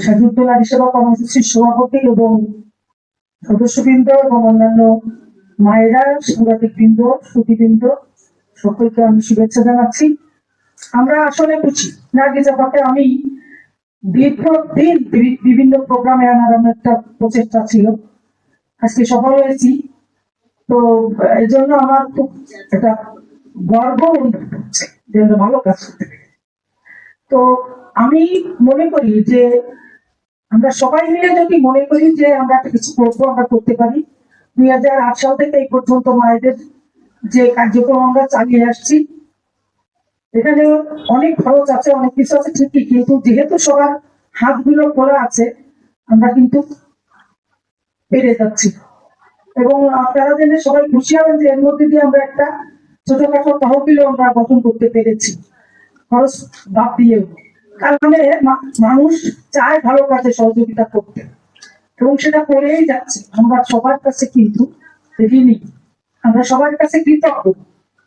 স্বাধীনতা নারী সেবা কর্মসূচির সভাপতি এবং সদস্যবৃন্দ এবং অন্যান্য মায়েরা, সাংবাদিকবৃন্দ, শ্রুতিবৃন্দ, সকলকে আমি শুভেচ্ছা জানাচ্ছি। আমরা আসলে বুঝি নার্গিজাপাকে আমি দীর্ঘদিন বিভিন্ন প্রোগ্রামে আনার আমার একটা প্রচেষ্টা ছিল, আজকে সফল হয়েছি। তো এই জন্য আমার খুব একটা গর্ব অনুভব হচ্ছে যে আমরা ভালো কাজ করতে পেরেছি। তো আমি মনে করি যে আমরা সবাই মিলে যদি মনে করি যে আমরা একটা কিছু করবো, আমরা করতে পারি। 2008 সাল থেকে এই পর্যন্ত মায়েদের যে কার্যক্রম আমরা চালিয়ে আসছি, এখানে অনেক খরচ আছে, অনেক কিছু আছে ঠিকই, কিন্তু যেহেতু সবার হাতগুলো খোলা আছে, আমরা কিন্তু পেরে যাচ্ছি। এবং আপনারা জেনে সবাই খুশি হবেন যে এর মধ্যে দিয়ে আমরা একটা ছোটখাটো তহবিলও আমরা গঠন করতে পেরেছি, খরচ বাদ দিয়েও। কারণ মানুষ চায় ভালো কাজে সহযোগিতা করতে এবং সেটা করেই যাচ্ছে। আমরা সবার কাছে কিন্তু ঋণী, আমরা সবার কাছে কৃতজ্ঞ।